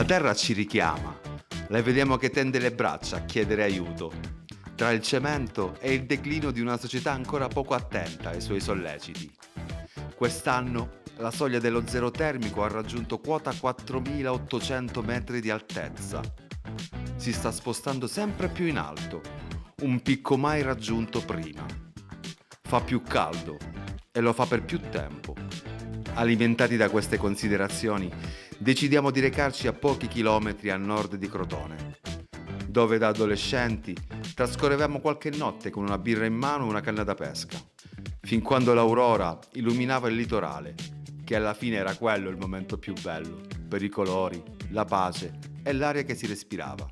terra ci richiama, la vediamo che tende le braccia a chiedere aiuto, tra il cemento e il declino di una società ancora poco attenta ai suoi solleciti. Quest'anno la soglia dello zero termico ha raggiunto quota 4.800 metri di altezza. Si sta spostando sempre più in alto, un picco mai raggiunto prima. Fa più caldo e lo fa per più tempo. Alimentati da queste considerazioni, decidiamo di recarci a pochi chilometri a nord di Crotone, dove da adolescenti trascorrevamo qualche notte con una birra in mano e una canna da pesca, fin quando l'aurora illuminava il litorale, che alla fine era quello il momento più bello, per i colori, la pace e l'aria che si respirava.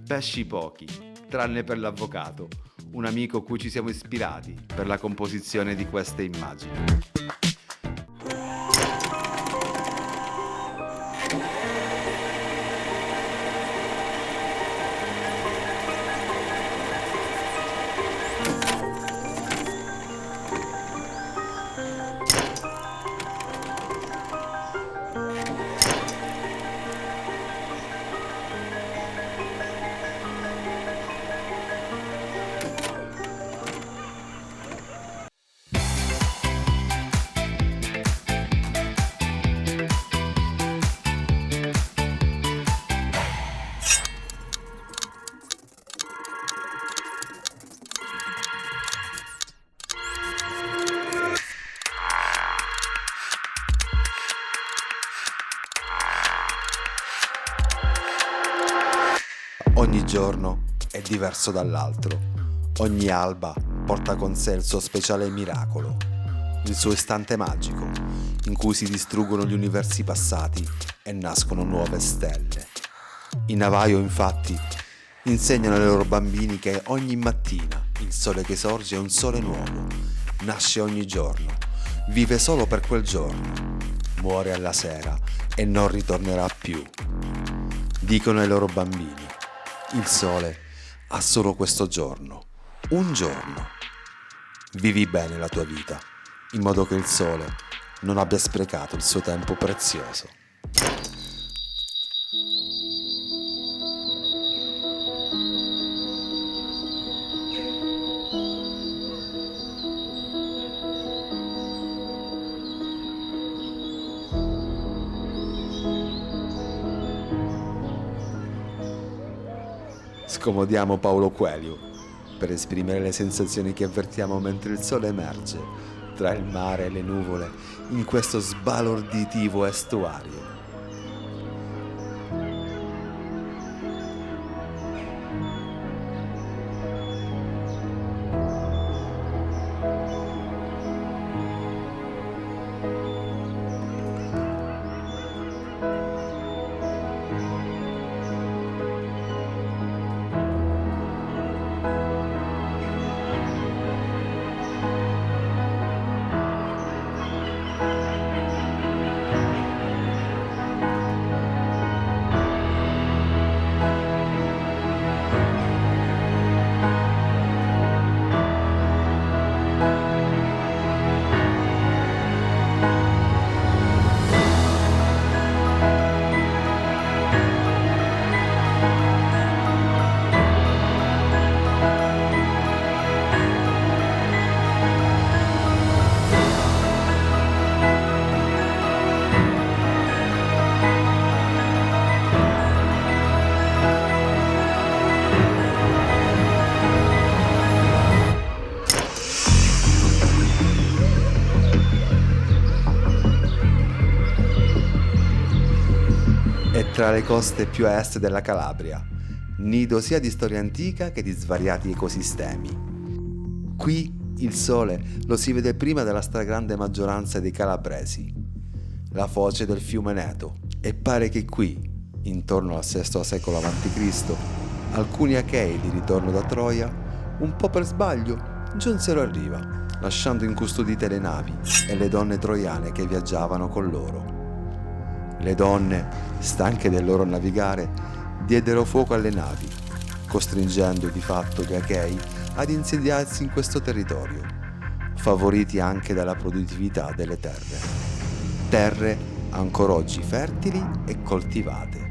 Pesci pochi, tranne per l'avvocato, un amico cui ci siamo ispirati per la composizione di queste immagini. Ogni giorno è diverso dall'altro, ogni alba porta con sé il suo speciale miracolo, il suo istante magico, in cui si distruggono gli universi passati e nascono nuove stelle. I Navajo, infatti, insegnano ai loro bambini che ogni mattina il sole che sorge è un sole nuovo, nasce ogni giorno, vive solo per quel giorno, muore alla sera e non ritornerà più. Dicono ai loro bambini: il sole ha solo questo giorno, un giorno. Vivi bene la tua vita, in modo che il sole non abbia sprecato il suo tempo prezioso. Scomodiamo Paulo Coelho per esprimere le sensazioni che avvertiamo mentre il sole emerge tra il mare e le nuvole in questo sbalorditivo estuario. Tra le coste più a est della Calabria, nido sia di storia antica che di svariati ecosistemi. Qui il sole lo si vede prima della stragrande maggioranza dei calabresi, la foce del fiume Neto, e pare che qui, intorno al VI secolo a.C., alcuni achei di ritorno da Troia, un po' per sbaglio, giunsero a riva, lasciando incustodite le navi e le donne troiane che viaggiavano con loro. Le donne, stanche del loro navigare, diedero fuoco alle navi, costringendo di fatto gli Achei ad insediarsi in questo territorio, favoriti anche dalla produttività delle terre ancora oggi fertili e coltivate.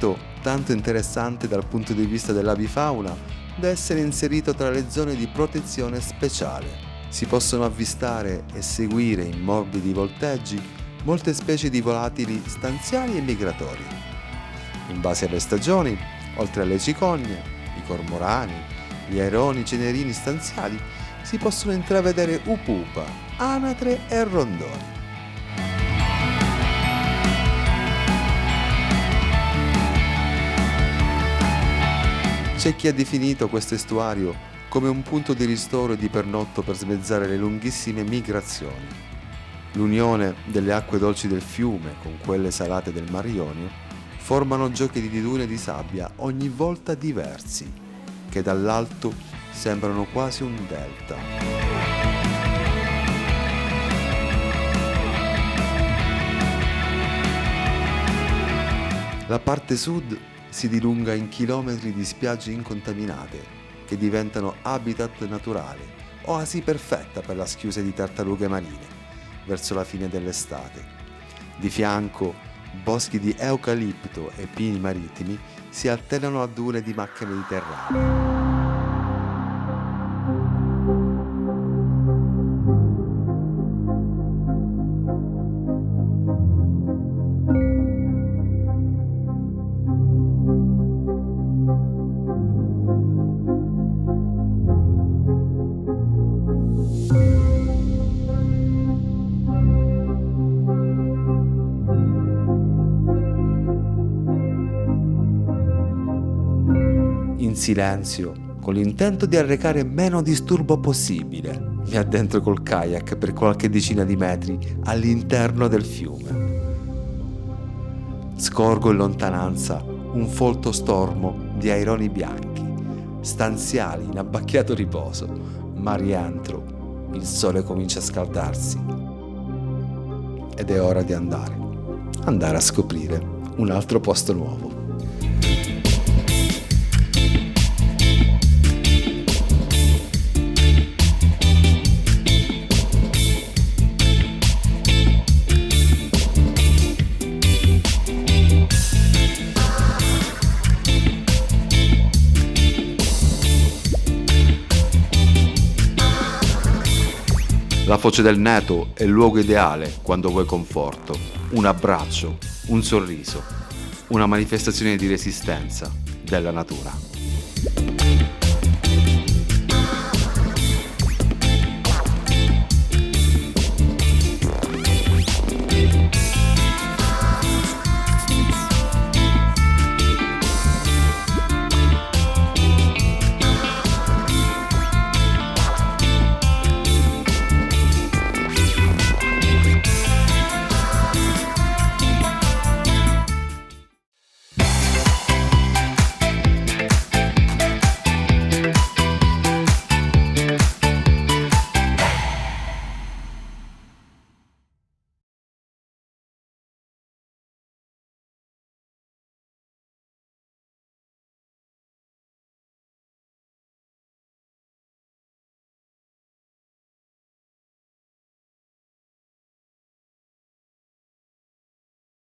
sito tanto interessante dal punto di vista dell'avifauna da essere inserito tra le zone di protezione speciale. Si possono avvistare e seguire in morbidi volteggi molte specie di volatili stanziali e migratori. In base alle stagioni, oltre alle cicogne, i cormorani, gli aironi cenerini stanziali, si possono intravedere upupa, anatre e rondoni. C'è chi ha definito questo estuario come un punto di ristoro e di pernotto per smezzare le lunghissime migrazioni. L'unione delle acque dolci del fiume con quelle salate del Mar Ionio formano giochi di dune di sabbia ogni volta diversi, che dall'alto sembrano quasi un delta. La parte sud si dilunga in chilometri di spiagge incontaminate che diventano habitat naturale, oasi perfetta per la schiusa di tartarughe marine, verso la fine dell'estate. Di fianco, boschi di eucalipto e pini marittimi si alternano a dune di macchie mediterranee. In silenzio, con l'intento di arrecare meno disturbo possibile, mi addentro col kayak per qualche decina di metri all'interno del fiume. Scorgo in lontananza un folto stormo di aironi bianchi, stanziali in abbacchiato riposo, ma rientro, il sole comincia a scaldarsi. Ed è ora di andare a scoprire un altro posto nuovo. La foce del Neto è il luogo ideale quando vuoi conforto, un abbraccio, un sorriso, una manifestazione di resistenza della natura.